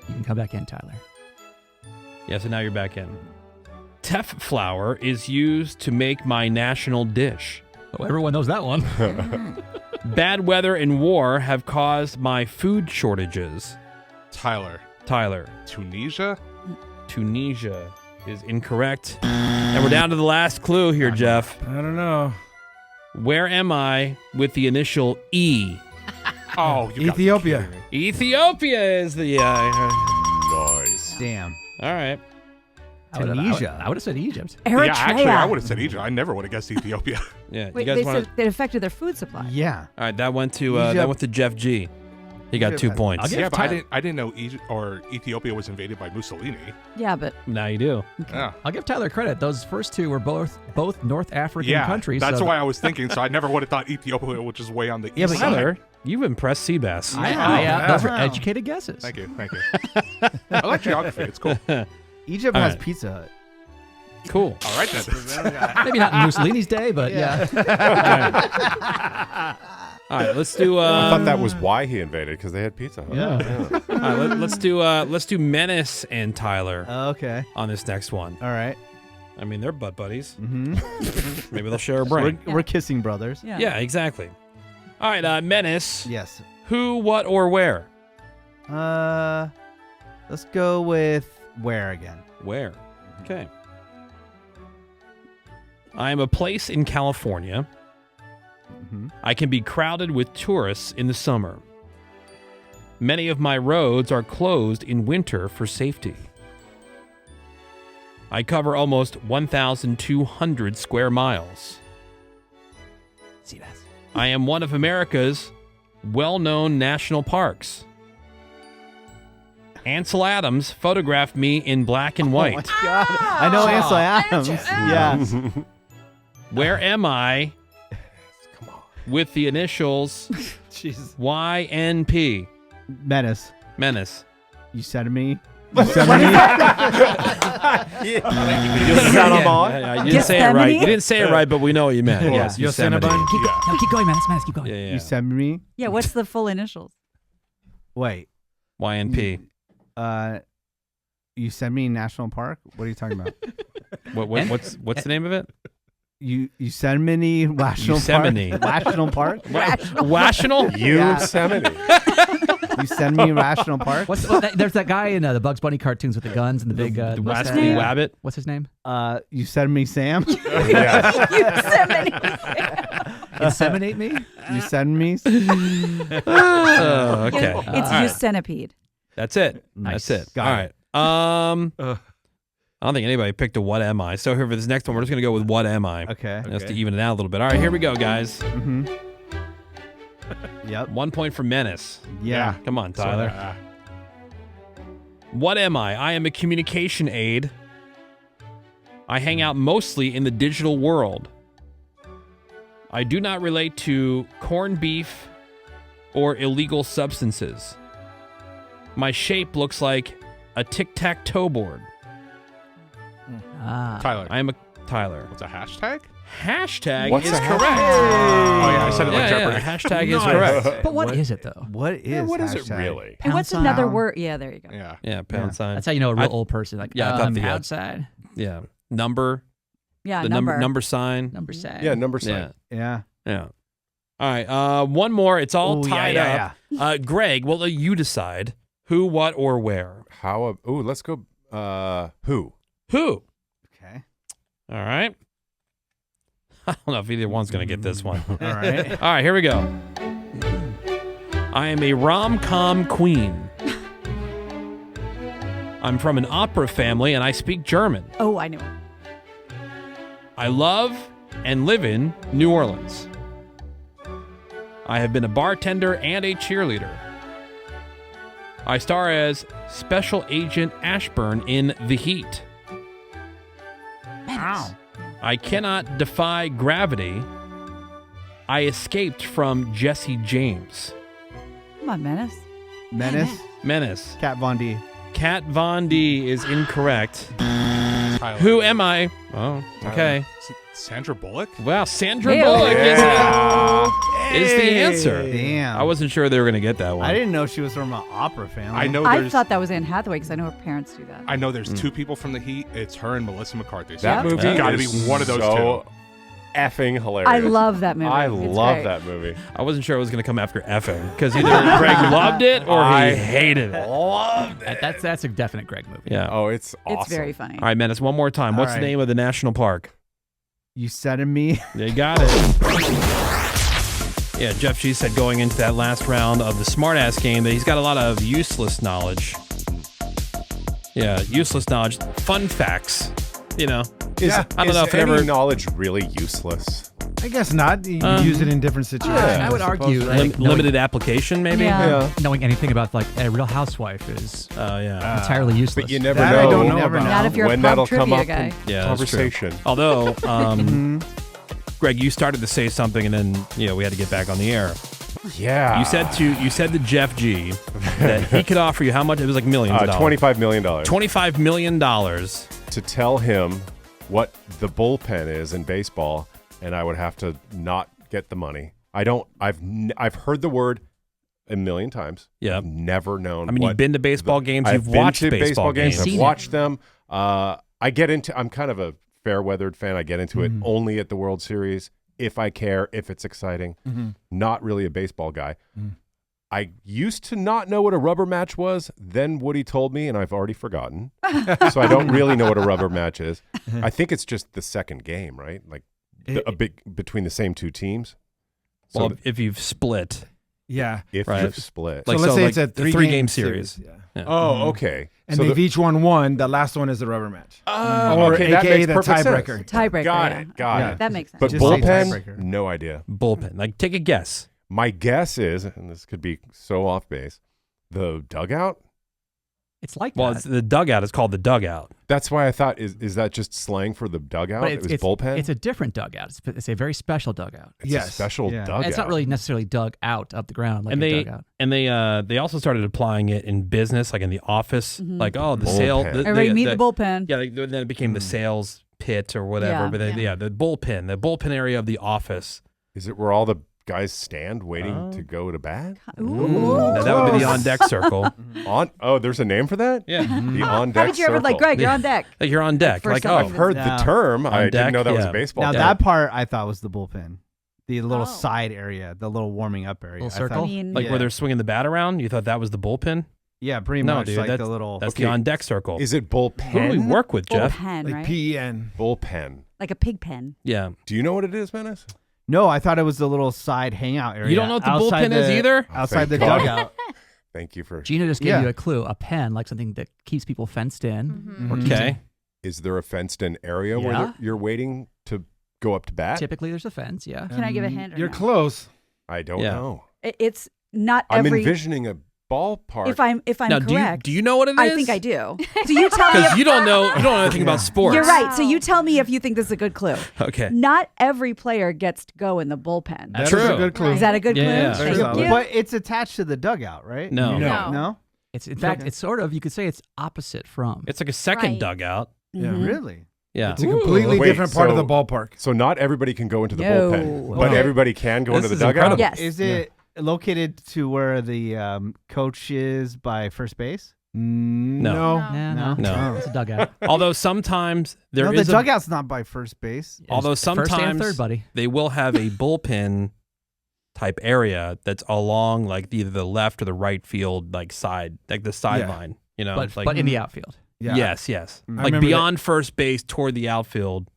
You can come back in, Tyler. Yeah, so now you're back in. Teff flour is used to make my national dish. Oh, everyone knows that one. Bad weather and war have caused my food shortages. Tyler. Tunisia is incorrect. And we're down to the last clue here, Jeff. I don't know. Where am I with the initial E? Oh, you gotta be Ethiopia. kidding me. Ethiopia is the... Nice. Damn. All right. Tunisia. I would have said Egypt. Eritrea. Yeah, actually, I would have said Egypt. I never would have guessed Ethiopia. Yeah, Wait, you guys they want said it affected their food supply. Yeah. All right, that went to Egypt. Jeff G. He got Egypt 2 has- points. I'll give Yeah, but Tyler- I didn't know Egypt or Ethiopia was invaded by Mussolini. Yeah, but Now you do. Yeah. I'll give Tyler credit. Those first two were both North African Yeah, countries. that's so why I was thinking. So I never would have thought Ethiopia, which is way on the Yeah, east but side. Tyler, you've impressed Seabass. Those are educated guesses. Thank you. I like geography. It's cool. Egypt All has right. Pizza Hut. Cool. All right, then. Maybe not in Mussolini's day, but yeah. All right, let's do. I thought that was why he invaded, because they had Pizza Hut. Yeah. All right, let's do Menace and Tyler Okay. on this next one. All right. I mean, they're butt buddies. Mm-hmm. Maybe they'll share a brain. We're kissing brothers. yeah. Yeah, exactly. All right, Menace. Yes. Who, what, or where? Let's go with where again? Where? Okay. I am a place in California. Mm-hmm. I can be crowded with tourists in the summer. Many of my roads are closed in winter for safety. I cover almost 1,200 square miles. See that? I am one of America's well-known national parks. Ansel Adams photographed me in black and white. Oh my God. I know Ansel Adams. Yeah. Where am I with the initials Jesus. YNP? Menace. Menace. You said to me. You You didn't say it right. You didn't say it right, but we know what you meant. Yeah. Yes, Yosemite. Keep going, man. Let's keep going. Yeah, yeah. You said me. Yeah, what's the full initials? Wait. YNP. Yosemite National Park. What are you talking about? What's the name of it? Yosemite National Yosemite. Park. National Park. Rational? Yosemite. Yosemite National Park. There's that guy in the Bugs Bunny cartoons with the guns and the big The mustache. Waspy Wabbit? What's his name? Yosemite Sam. Inseminate me? Yosemite. Oh, okay. It's All right. Centipede. That's it. Nice. That's it. Got All it. right. I don't think anybody picked a what am I. So here for this next one, we're just going to go with what am I. Okay. Just to even it out a little bit. All right, here we go, guys. Mm-hmm. Yep. 1 point for Menace. Yeah. Come on, Tyler. What am I? I am a communication aid. I hang out mostly in the digital world. I do not relate to corned beef or illegal substances. My shape looks like a tic-tac-toe board. Tyler. I am a Tyler. What's a hashtag? Hashtag What's is a correct. Oh, yeah, I said it like Yeah, Jeopardy. hashtag is correct. But what is it, though? What is? What is it hashtag? really? And what's Pound another sign. word? Yeah, there you go. Yeah. Yeah, pound sign. That's how you know a real I- old person. Like, Yeah, I thought the- outside. Yeah. Number. Yeah, The number sign. Number sign. Yeah, number sign. Yeah. Yeah. Yeah. All right. One more. It's all Ooh, tied yeah, up. Greg, well, you decide who, what, or where. Let's go. Who? Who? Okay. All right. I don't know if either one's going to get this one. All right. All right, here we go. I am a rom-com queen. I'm from an opera family and I speak German. Oh, I knew it. I love and live in New Orleans. I have been a bartender and a cheerleader. I star as Special Agent Ashburn in The Heat. Wow. I cannot defy gravity. I escaped from Jesse James. Come on, Menace. Menace. Kat Von D. Kat Von D is incorrect. Tyler. Who am I? Oh, okay. Is it Sandra Bullock? Wow, Sandra Ew. Bullock Yeah. is the answer. Damn. I wasn't sure they were going to get that one. I didn't know she was from an opera family. I know I there's thought that was Anne Hathaway because I know her parents do that. I know there's two people from The Heat. It's her and Melissa McCarthy. So That Yep. movie it's got to be is one of those so two. effing hilarious. I love that movie. I It's love great. that movie. I wasn't sure it was going to come after effing because either Greg loved it or he hated it. Loved it. That's a definite Greg movie. Yeah. Oh, it's awesome. It's very funny. All right, Menace, one more time. What's All the right. name of the national park? You said me. You got it. Yeah, Jeff G said going into that last round of the smartass game that he's got a lot of useless knowledge. Yeah, useless knowledge. Fun facts. You know. I don't know if it any ever knowledge really useless. I guess not. You use it in different situations. I would argue like, limited application, maybe. Yeah. knowing anything about like a Real Housewife is Oh yeah. entirely useless. But you never That know. I don't know never about. know. Not if you're when a that'll pub come trivia up guy. in Yeah, that's true. conversation. Although, Mm-hmm. Greg, you started to say something, and then we had to get back on the air. Yeah. You said to Jeff G that he could offer you how much? It was like millions of dollars. $25 million. $25 million. To tell him what the bullpen is in baseball, and I would have to not get the money. I've heard the word a million times. Yeah. I've never known. I mean, you've been to baseball games. I've You've been watched to baseball games. games. I've watched them. I'm kind of a fair-weathered fan. I get into it only at the World Series if I care, if it's exciting. Not really a baseball guy. I used to not know what a rubber match was. Then Woody told me, and I've already forgotten. So I don't really know what a rubber match is. I think it's just the second game, right? Like a big between the same two teams. So Well, if you've split. Yeah. if right. you've split. Like, so let's say it's a the three-game series. Yeah. Yeah. Oh, okay. And So they've each won. The last one is the rubber match. or okay, that AKA makes the perfect tiebreaker. sense. Tiebreaker. Got yeah. it. Got Yeah. it. That makes sense. But Just say bullpen, tiebreaker. no idea. Bullpen. Like, take a guess. My guess is, and this could be so off base, the dugout. it's like Well, that. it's the dugout is called the dugout. That's why I thought is that just slang for the dugout? But It was bullpen. It's a different dugout. It's a very special dugout. It's Yes. a special Yeah. dugout. It's not really necessarily dug out of the ground like and a they dugout. and they also started applying it in business, like in the office. Like, oh, the Bullpen. sale. Everybody meet the bullpen. Yeah, then it became the sales pit or whatever. Yeah. But then, the bullpen area of the office. Is it where all the guys stand waiting to go to bat? Ooh. Now, that would be the on deck circle. There's a name for that? Yeah, The on deck How did you ever circle. like Greg? You're on deck. like you're on deck. First Like, time oh, I've Heard No. the term. I deck, didn't know that was yeah. a baseball. Now game. that part I thought was the bullpen, the little Oh. side area, the little warming up area. Little I thought- circle? I mean, like where they're swinging the bat around. You thought that was the bullpen? yeah, pretty No, much dude, like that's- the little. That's Okay. the on deck circle. Is it Who do we bullpen? work with, Jeff? bullpen, Like right? PEN. Bullpen. Like a pig pen. Yeah. Do you know what it is, Menace? No, I thought it was the little side hangout area. You don't know what the outside bullpen is either? Outside the Thank God. dugout. Thank you for. Gina just gave Yeah. you a clue. A pen, like something that keeps people fenced in. Or keeps Okay. them- Is there a fenced-in area where Yeah. you're waiting to go up to bat? Typically, there's a fence. Yeah. Can I give a hint? Or You're no? close. I don't Yeah. know. It's not I'm every. envisioning a ballpark. If I'm Now, correct, do you know what it is? I think I do. So you tell me. Because If, you don't know anything about sports. You're right. So you tell me if you think this is a good clue. Okay. Not every player gets to go in the bullpen. That is True. a good clue. Is that a good Yeah, clue? yeah. Thank Very you. But it's attached to the dugout, right? No. No. No. It's in fact, it's sort of. You could say it's opposite from. It's like a second Right. dugout. Yeah. Mhm. Really? Yeah. It's a completely Wait, different part of so- the ballpark. So not everybody can go into the No. bullpen, but No. everybody can go This into the is dugout. incredible. Yes. Is it located to where the coach is by first base? No. Nah, No. It's a dugout. Although sometimes there no, is the a, dugout's not by first base. although It's first and sometimes third, buddy. they will have a bullpen type area that's along like either the left or the right field like side, like the sideline. You know, But like, but in the outfield. Yeah. yes. Mm. I Like remember beyond first base toward the outfield.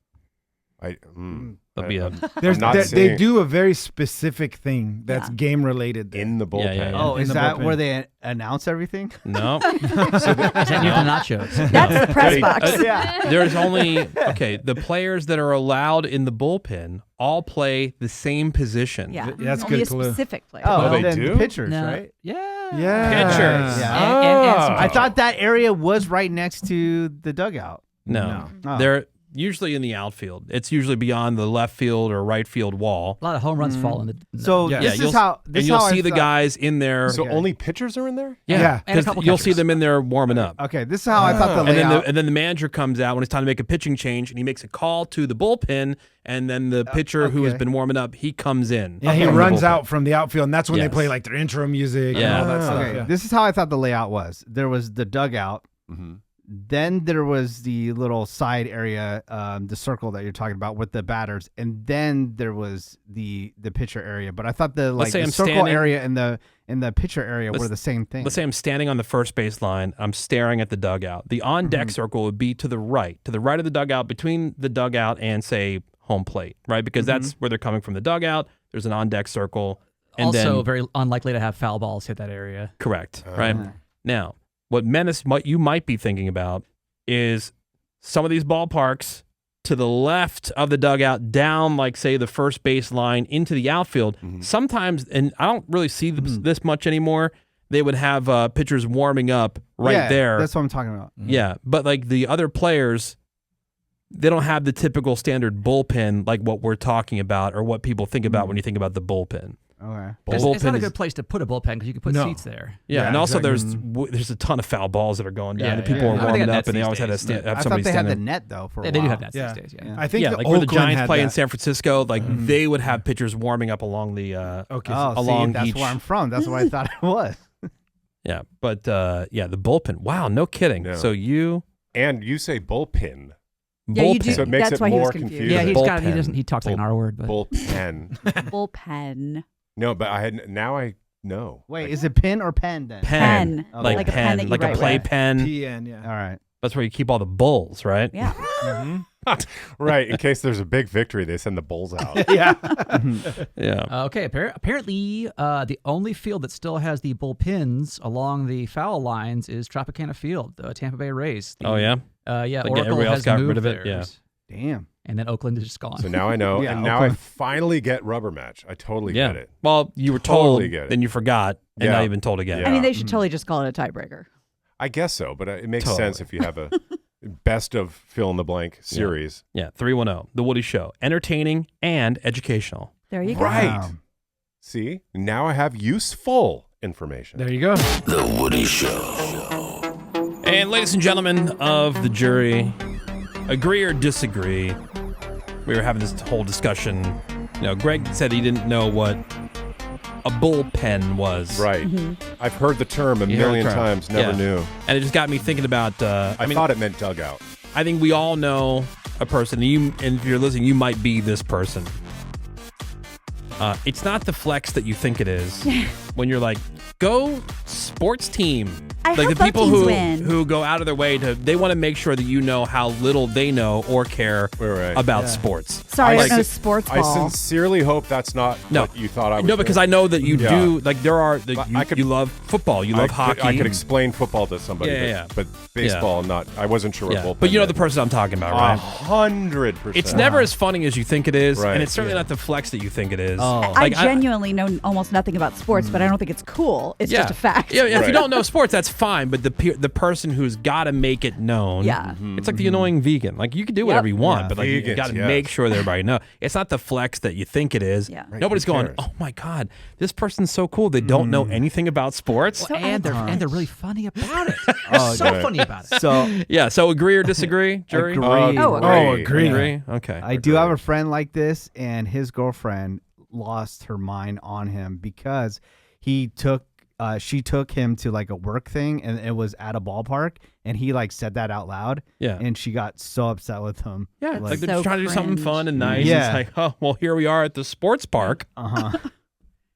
There'll be a There's not they seeing- do a very specific thing that's Yeah. game related in the bullpen. yeah. Oh, In is the that bullpen. where they announce everything? no. Is that near the nachos? That's the press box. Yeah. There's only the players that are allowed in the bullpen all play the same position. Yeah, That's only good a clue. specific player. Oh, they then do? pitchers, No. right? Yeah. Yeah. Pitchers. Yeah. And some I thought that area was right next to the dugout. No. Oh. They're usually in the outfield. It's usually beyond the left field or right field wall. a lot of home runs fall in the. So Yeah. this you'll is how. and This you'll is how I see the thought- guys in there. So Okay. only pitchers are in there? Yeah. And a 'cause couple you'll see catchers. them in there warming up. Okay, this is how I thought the And layout. then the manager comes out when it's time to make a pitching change, and he makes a call to the bullpen, and then the pitcher who has okay. been warming up, he comes in. Yeah, he from the runs bullpen. out from the outfield, and that's when they Yes. play like their intro music and Yeah. all that stuff. Okay, Yeah. this is how I thought the layout was. There was the dugout. Mm-hmm. Then there was the little side area, the circle that you're talking about with the batters, and then there was the pitcher area. But I thought the Let's say the I'm circle standing- area and the pitcher area Let's- were the same thing. Let's say I'm standing on the first base line. I'm staring at the dugout. The on-deck circle would be to the right of the dugout, between the dugout and, say, home plate, right? Because that's where they're coming from the dugout. There's an on-deck circle. And Also, then, very unlikely to have foul balls hit that area. correct, right? Now, what you might be thinking about is some of these ballparks to the left of the dugout, down, like, say, the first base line into the outfield. Sometimes, and I don't really see this much anymore, they would have pitchers warming up right Yeah, there. That's what I'm talking about. Yeah, but like the other players, they don't have the typical standard bullpen like what we're talking about or what people think about when you think about the bullpen. Okay. The It's not bullpen a is- good place to put a bullpen because you can put No. seats there. Yeah, Yeah, and also exactly. there's a ton of foul balls that are going down, Yeah, and people yeah. are I think warming they have up, and they nets always had to these days, have I somebody thought they had the standing. net though for a They while. do have that Yeah. these days. Yeah. I think Yeah, the like where the Oakland Giants had play in that. San Francisco, like they would have pitchers warming up along the Okay. Oh, along see, that's each. where I'm from. That's what I thought it was. Yeah, but the bullpen. Wow, no kidding. Yeah. So you And you say bullpen. Yeah, you bullpen. do. So it makes That's it why he was more confused. confusing. Yeah, he's got. He Bullpen. doesn't. He talks like an R word, but Bullpen. Bullpen. No, but now I know. Wait, Like, is it pin or pen then? Pen. Okay. like Like a pen pen, that you like a write play with. pen. PN, yeah. All right. That's where you keep all the bulls, right? Yeah. right, in case there's a big victory, they send the bulls out. Yeah. Yeah. okay. Apparently, the only field that still has the bullpens along the foul lines is Tropicana Field, the Tampa Bay Rays. Oh yeah. Yeah. Like, Oracle everybody else has got moved rid of it, theirs. Damn. And then Oakland is just gone. So now I know, Yeah, and now I Oakland. finally get rubber match. I totally Yeah. get it. Well, you were Totally told, get it. then you forgot, and Yeah. now you've been told again. Yeah. I mean, they should totally just call it a tiebreaker. I guess so, but it makes Totally. sense if you have a best of fill in the blank series. Yeah. 310, The Woody Show, entertaining and educational. There you go. Right. Wow. See, now I have useful information. There you go. And ladies and gentlemen of the jury, agree or disagree? We were having this whole discussion. You know, Greg said he didn't know what a bullpen was. Right. I've heard the term a You heard the million term. times, never Yeah. knew. And it just got me thinking about. I thought it meant dugout. I think we all know a person. And if you're listening, you might be this person. It's not the flex that you think it is. When you're like, go sports team. I like hope the people both who teams win. who go out of their way they want to make sure that you know how little they know or care Right. about sports. Sorry, I I don't know s- sports I ball. sincerely hope that's not No. what you thought I was No, because I doing. know that you Yeah. do. Like there are. I You, could- you love football. You love hockey. I could explain football to somebody, Yeah, but, yeah. but baseball, not. I wasn't sure Yeah. what bullpen But you know the meant. person I'm talking about, right? 100%. It's never as funny as you think it is, Right. and it's certainly not the flex that you think it is. Oh. I Like, genuinely know almost nothing about sports, but I don't think it's cool. It's just a fact. Yeah, if Right. you don't know sports, that's fine. But the person who's got to make it known. Yeah. It's like the annoying vegan. Like you can do whatever you want, Yeah. but like you Vegans, got to yes. make sure that everybody knows. It's not the flex that you think it is. Yeah. Right, Nobody's who going, cares? oh my god, this person's so cool. They don't know anything about sports. Well, and they're really funny about it. Oh, so right. funny about it. So Yeah. So agree or disagree, jury? Agree. Oh, agree. Agree. Okay. I do have a friend like this, and his girlfriend lost her mind on him because she took him to like a work thing, and it was at a ballpark, and he like said that out loud. Yeah. And she got so upset with him. Yeah, like they're So just trying to do something cringe. fun and nice. Yeah. It's like, oh, well, here we are at the sports park. Uh-huh.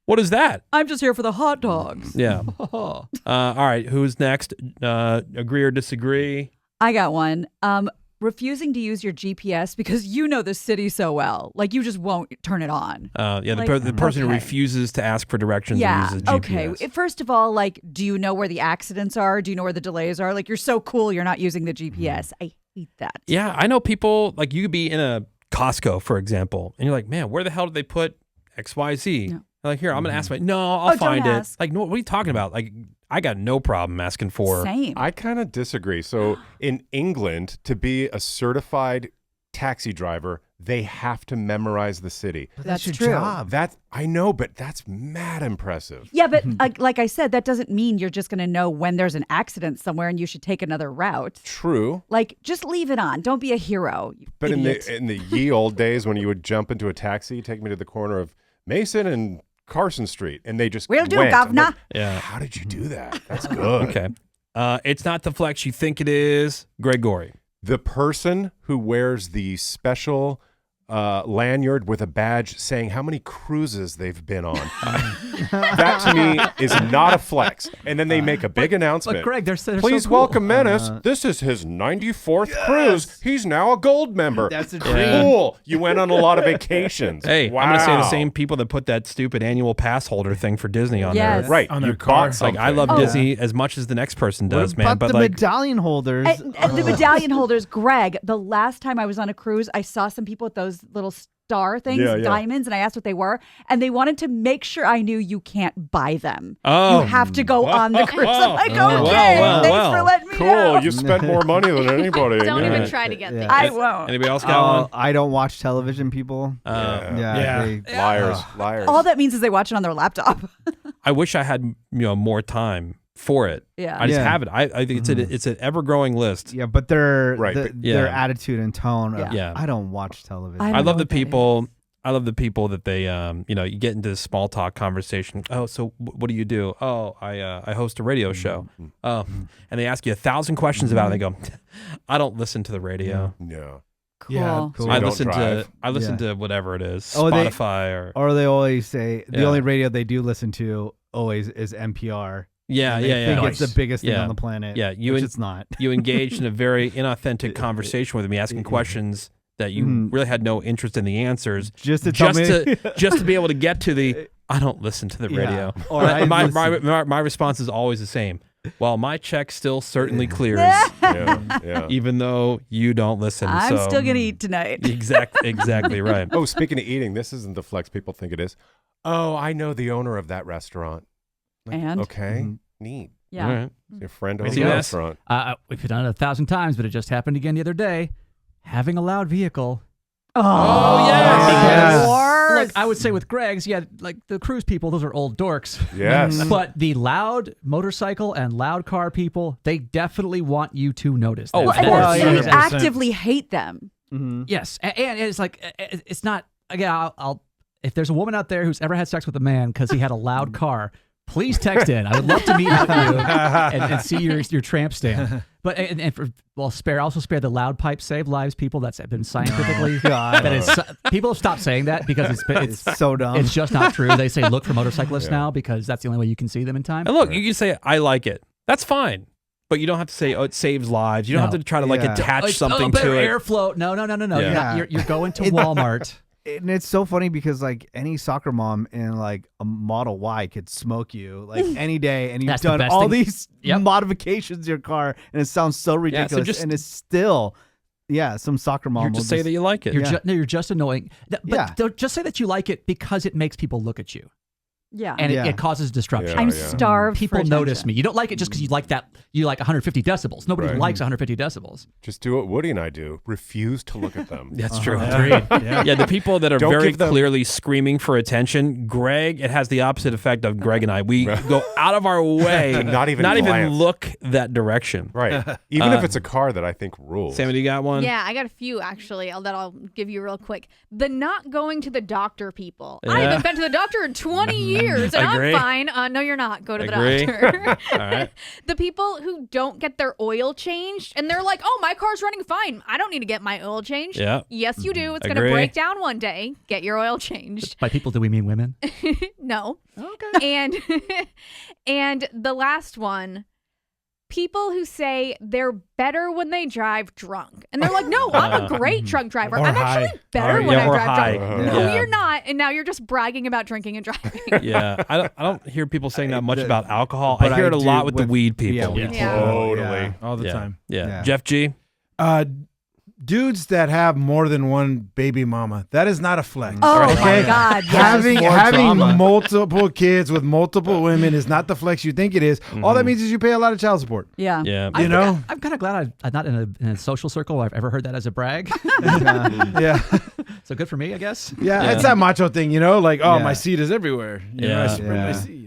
What is that? I'm just here for the hot dogs. Yeah. All right. Who's next? Agree or disagree? I got one. refusing to use your GPS because you know the city so well. Like, you just won't turn it on. Yeah, Like, the person who okay. refuses to ask for directions Yeah. and uses GPS. Okay. First of all, like, do you know where the accidents are? Do you know where the delays are? Like, you're so cool. You're not using the GPS. I hate that. Yeah, I know people, like, you could be in a Costco, for example, and you're like, man, where the hell did they put XYZ? No. Like, here, I'm going to ask. No, I'll don't find it. ask. Like, no, what are you talking about? Like, I got no problem asking for. Same. I kind of disagree. So in England, to be a certified taxi driver, they have to memorize the city. But That's your true. job. That I know, but that's mad impressive. Yeah, but like I said, that doesn't mean you're just going to know when there's an accident somewhere and you should take another route. True. Like, just leave it on. Don't be a hero. You But idiot. in the ye old days when you would jump into a taxi, take me to the corner of Mason and Carson Street, and they just Will do, went. I'm governor. like, Yeah. how did you do that? That's good. Okay. It's not the flex you think it is. Gregory. The person who wears the special lanyard with a badge saying how many cruises they've been on. That to me is not a flex. And then they make a big announcement. But Greg, they're so Please cool. welcome Menace. This is his 94th cruise. He's now a gold member. That's a dream. Cool. You went on a lot of vacations. Hey, wow. I'm going to say the same people that put that stupid annual pass holder thing for Disney on Yes. there. Right. On you their car. bought something. Like, I love Oh. Disney as much as the next person does, What man. about But the like, medallion holders? And the medallion holders, Greg, the last time I was on a cruise, I saw some people with those little star things, Yeah, yeah. diamonds, and I asked what they were, and they wanted to make sure I knew you can't buy them. Oh. You have to go on the cruise. I'm like, Oh. okay, Well, thanks well. for letting me Cool. know. You spent more money than anybody. Don't Yeah. even try to get Yeah. these. I won't. anybody else got one? I don't watch television, people. Yeah. They- Liars. Liars. All that means is they watch it on their laptop. I wish I had more time for it. Yeah. I just Yeah. have it. I think it's an ever growing list. Yeah, but their Right, the- but- their Yeah. attitude and tone. Of, Yeah. I don't watch television. I I don't love know the what that people. I love the people that they, you get into this small talk conversation. Oh, so what do you do? Oh, I host a radio show. Oh, and they ask you 1,000 questions about it. And they go, I don't listen to the radio. Yeah. Cool. Yeah, So you I don't listen drive. to whatever it is, Oh, they- Spotify or Or they always say the Yeah. only radio they do listen to always is NPR. yeah, And they yeah, think yeah. it's the biggest thing Yeah. on the planet. Yeah, you which and- it's not. You engaged in a very inauthentic conversation with me, asking questions that you Mhm. really had no interest in the answers, Just to tell just me. to be able to get to the. I don't listen to the Yeah. radio. Or I my, listen. my response is always the same. Well, my check still certainly clears, Yeah. Yeah. even though you don't listen. I'm so. still going to eat tonight. Exactly right. Oh, speaking of eating, this isn't the flex people think it is. Oh, I know the owner of that restaurant. And? Okay. Mhm. Neat. Yeah. All right. Your friend Maybe owns the yes. restaurant. We've done it 1,000 times, but it just happened again the other day. Having a loud vehicle. Oh, yes. Worse. Look, I would say with Greg's, yeah, like the cruise people, those are old dorks. Yes. But the loud motorcycle and loud car people, they definitely want you to notice. Oh, them. of and, course. and you 100%. actively hate them. Mhm. Yes, and it's like it's not. Again, I'll if there's a woman out there who's ever had sex with a man because he had a loud car, please text in. I would love to meet with you and see your tramp stamp. But and for spare the loud pipe save lives people. That's been scientifically God. that is people have stopped saying that because it's It's so dumb. it's just not true. They say look for motorcyclists now because that's the only way you can see them in time. And look, you can say I like it. That's fine. But you don't have to say, oh, it saves lives. You don't No. have to try to like Yeah. attach Like, something better to it. airflow. No. Yeah. You're going to Walmart. And it's so funny because like any soccer mom in like a Model Y could smoke you like any day, and you've That's the done best all thing. these Yep. modifications to your car, and it sounds so ridiculous, just- and it's still, some soccer mom You will just say that you like it. You're just annoying. But Yeah. don't just say that you like it because it makes people look at you. Yeah. And Yeah. it causes disruption. Yeah. I'm starved. People for notice attention. me. You don't like it just because you like that. You like 150 decibels. Nobody Right. likes 150 decibels. Just do what Woody and I do. Refuse to look at them. That's true. Yeah. Yeah, the people that are Don't very give them- clearly screaming for attention, Greg, it has the opposite effect of Greg and I. We go out of our way To not even even glance. look that direction. Right. Even if it's a car that I think rules. Sammy, do you got one? Yeah, I got a few actually that I'll give you real quick. The not going to the doctor people. Yeah. I haven't been to the doctor in 20 years and Agree. I'm fine. No, you're not. Go to the Agree. doctor. All right. The people who don't get their oil changed and they're like, oh, my car's running fine. I don't need to get my oil changed. Yeah. Yes, you do. It's going Agree. to break down one day. Get your oil changed. By people, do we mean women? No. Okay. And and the last one, people who say they're better when they drive drunk. And they're like, no, I'm a great drunk driver. Or I'm high. actually better Or- when yeah, I or drive high. drunk. Yeah. No, you're not. And now you're just bragging about drinking and driving. Yeah, I don't hear people saying that much the- about alcohol. but I hear I it a do lot with the with- weed people. Yeah, weed Yeah. people. Totally. Yeah. all the yeah. time. Yeah. Yeah. Jeff G. Dudes that have more than one baby mama, that is not a flex. Oh okay? my God! Yes. Having More drama. multiple kids with multiple women is not the flex you think it is. All that means is you pay a lot of child support. Yeah. Yeah. You know? I'm kind of glad I'm not in a social circle where I've ever heard that as a brag. Yeah. So good for me, I guess. Yeah, Yeah. it's that macho thing, you know, like, oh, Yeah. my seed is everywhere. You know, I Yeah. spread my Yeah. seed.